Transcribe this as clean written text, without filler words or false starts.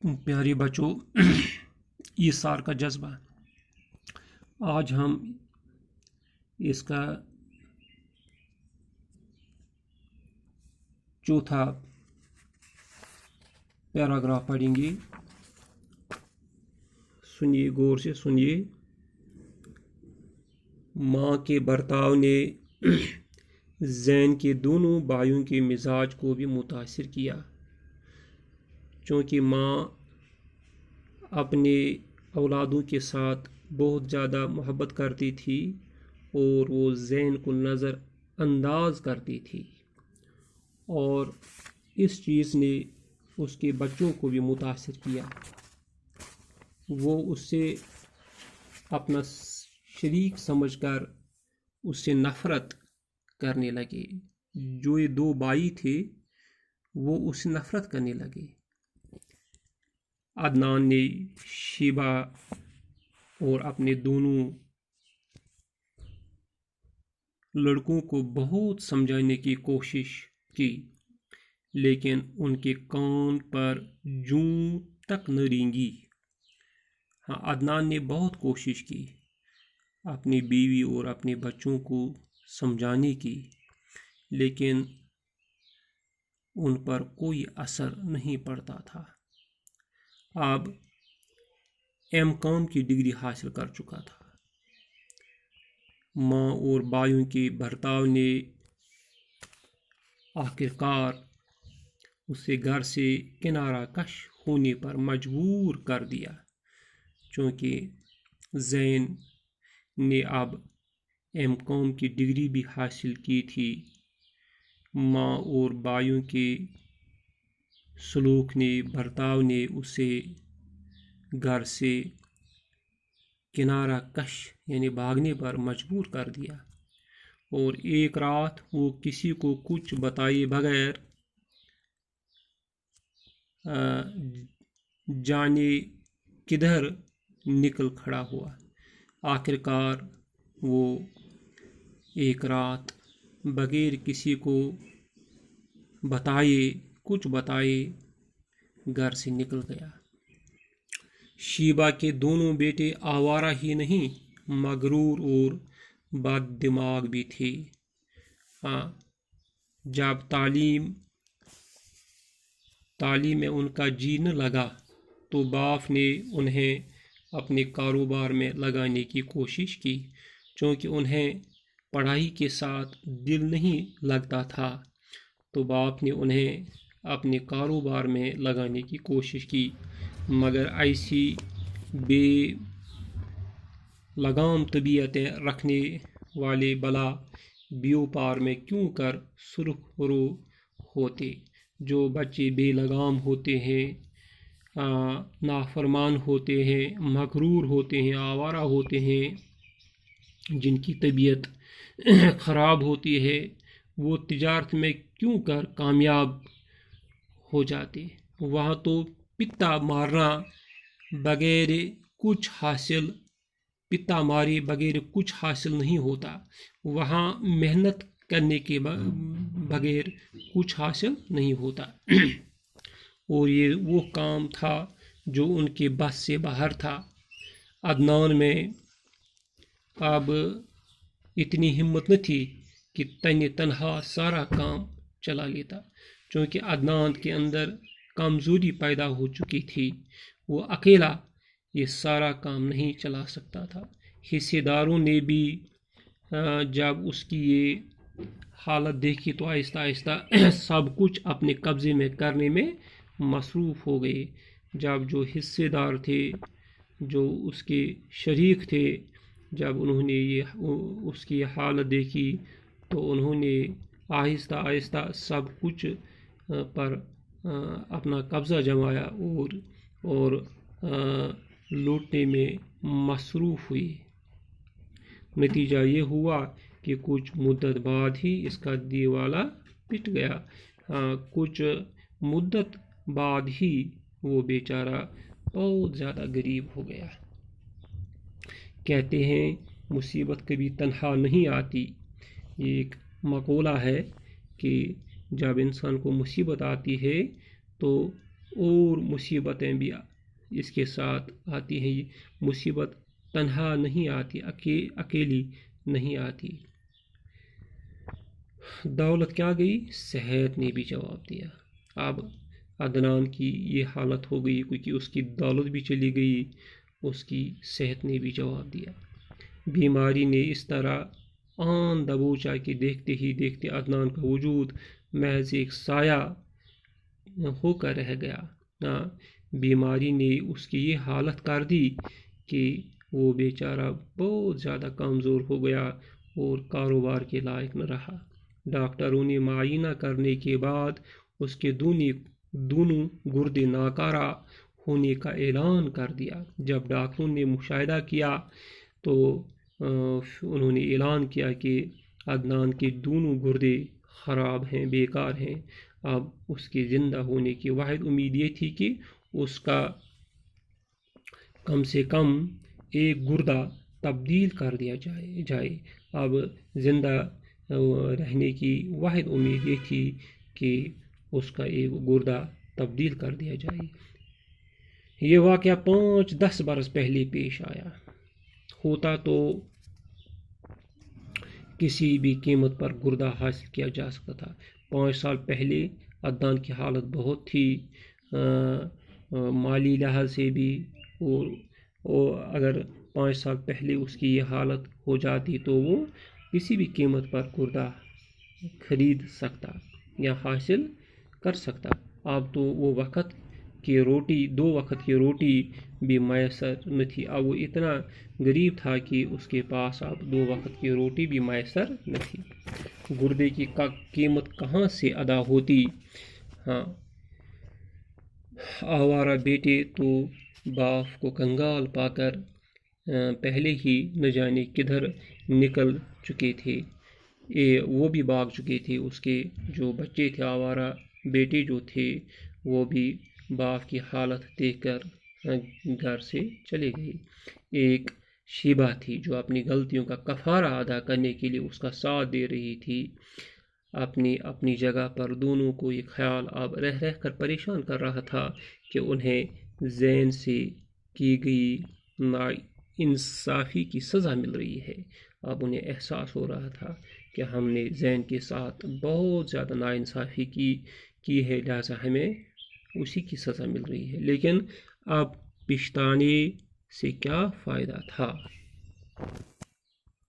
प्यारे बच्चों, ईसार का जज्बा। आज हम इसका चौथा पैराग्राफ पढ़ेंगे। सुनिए, गौर से सुनिए। माँ के बर्ताव ने ज़ैन के दोनों भाइयों के मिजाज को भी मुतासिर किया, चूँकि माँ अपने औलादों के साथ बहुत ज़्यादा मोहब्बत करती थी और वो ज़ैन को नज़र अंदाज करती थी, और इस चीज़ ने उसके बच्चों को भी मुतासिर किया। वो उससे अपना शरीक समझकर उससे नफ़रत करने लगे। जो ये दो भाई थे वो उससे नफ़रत करने लगे। अदनान ने शीबा और अपने दोनों लड़कों को बहुत समझाने की कोशिश की, लेकिन उनके कान पर जूं तक न रेंगी। हाँ, अदनान ने बहुत कोशिश की अपनी बीवी और अपने बच्चों को समझाने की, लेकिन उन पर कोई असर नहीं पड़ता था। अब एम.कॉम की डिग्री हासिल कर चुका था। माँ और भाइयों के बर्ताव ने आखिरकार उसे घर से किनारा कश होने पर मजबूर कर दिया, क्योंकि ज़ैन ने अब एम.कॉम की डिग्री भी हासिल की थी। माँ और भाइयों के सलूक ने, बर्ताव ने उसे घर से किनारा कश यानी भागने पर मजबूर कर दिया, और एक रात वो किसी को कुछ बताए बगैर जाने किधर निकल खड़ा हुआ। आखिरकार वो एक रात बगैर किसी को कुछ बताए घर से निकल गया। शीबा के दोनों बेटे आवारा ही नहीं, मगरूर और बददिमाग भी थे। हाँ, जब तालीम में उनका जी न लगा तो बाप ने उन्हें अपने कारोबार में लगाने की कोशिश की। क्योंकि उन्हें पढ़ाई के साथ दिल नहीं लगता था, तो बाप ने उन्हें अपने कारोबार में लगाने की कोशिश की, मगर ऐसी बेलगाम तबीयतें रखने वाले भला व्यापार में क्यों कर सुरखरू होते। जो बच्चे बेलगाम होते हैं, नाफरमान होते हैं, मगरूर होते हैं, आवारा होते हैं, जिनकी तबीयत ख़राब होती है, वो तिजारत में क्यों कर कामयाब हो जाते। वहाँ तो पिता मारे बगैर कुछ हासिल नहीं होता। वहाँ मेहनत करने के बगैर कुछ हासिल नहीं होता। और ये वो काम था जो उनके बस से बाहर था। अदनान में अब इतनी हिम्मत न थी कि तन्हा सारा काम चला लेता, क्योंकि अदनान के अंदर कमज़ोरी पैदा हो चुकी थी। वो अकेला ये सारा काम नहीं चला सकता था। हिस्सेदारों ने भी जब उसकी ये हालत देखी तो आहिस्ता आहिस्ता सब कुछ अपने कब्ज़े में करने में मसरूफ़ हो गए। जब जो हिस्सेदार थे, जो उसके शरीक थे, जब उन्होंने उसकी हालत देखी तो उन्होंने आहिस्ता आहिस्ता सब कुछ पर अपना कब्ज़ा जमाया और लूटने में मसरूफ़ हुई। नतीजा ये हुआ कि कुछ मुद्दत बाद ही इसका दिवाला पिट गया। कुछ मुद्दत बाद ही वो बेचारा बहुत ज़्यादा गरीब हो गया। कहते हैं मुसीबत कभी तन्हा नहीं आती। एक मक़ौला है कि जब इंसान को मुसीबत आती है तो اور مصیبتیں بھی اس کے ساتھ آتی ہیں. یہ مصیبت تنہا نہیں آتی، اکیلی نہیں آتی. دولت کیا گئی؟ صحت نے بھی جواب دیا. اب عدنان کی یہ حالت ہو گئی کیونکہ اس کی دولت بھی چلی گئی، اس کی صحت نے بھی جواب دیا. بیماری نے اس طرح آن دبوچا کہ دیکھتے ہی دیکھتے عدنان کا وجود محض ایک سایہ ہو کر رہ گیا. بیماری نے اس کی یہ حالت کر دی کہ وہ بیچارہ بہت زیادہ کمزور ہو گیا اور کاروبار کے لائق نہ رہا. ڈاکٹروں نے معائنہ کرنے کے بعد اس کے دونوں گردے ناکارہ ہونے کا اعلان کر دیا. جب ڈاکٹروں نے مشاہدہ کیا تو انہوں نے اعلان کیا کہ عدنان کے دونوں گردے خراب ہیں، بیکار ہیں. اب اس کے زندہ ہونے کی واحد امید یہ تھی کہ اس کا کم سے کم ایک گردہ تبدیل کر دیا جائے. اب زندہ رہنے کی واحد امید یہ تھی کہ اس کا ایک گردہ تبدیل کر دیا جائے. یہ واقعہ 5-10 برس پہلے پیش آیا ہوتا تو کسی بھی قیمت پر گردہ حاصل کیا جا سکتا تھا. 5 سال پہلے عدنان کی حالت بہت تھی مالی لحاظ سے بھی، اور اگر 5 سال پہلے اس کی یہ حالت ہو جاتی تو وہ کسی بھی قیمت پر گردہ خرید سکتا یا حاصل کر سکتا. اب تو وہ وقت کی روٹی، 2 وقت کی روٹی بھی میسر نہ تھی. اب وہ اتنا غریب تھا کہ اس کے پاس اب 2 وقت کی روٹی بھی میسر نہ تھی. گردے کی قیمت کہاں سے ادا ہوتی؟ آوارہ بیٹے تو باپ کو کنگال پا کر پہلے ہی نہ جانے کدھر نکل چکے تھے. وہ بھی بھاگ چکے تھے. اس کے جو بچے تھے، آوارہ بیٹے جو تھے، وہ بھی باپ کی حالت دیکھ کر گھر سے چلے گئے. ایک شیبہ تھی جو اپنی غلطیوں کا کفارہ ادا کرنے کے لیے اس کا ساتھ دے رہی تھی. اپنی جگہ پر دونوں کو یہ خیال اب رہ کر پریشان کر رہا تھا کہ انہیں زین سے کی گئی ناانصافی کی سزا مل رہی ہے. اب انہیں احساس ہو رہا تھا کہ ہم نے زین کے ساتھ بہت زیادہ ناانصافی کی ہے، لہذا ہمیں اسی کی سزا مل رہی ہے. لیکن اب پچھتانے سے کیا فائدہ تھا؟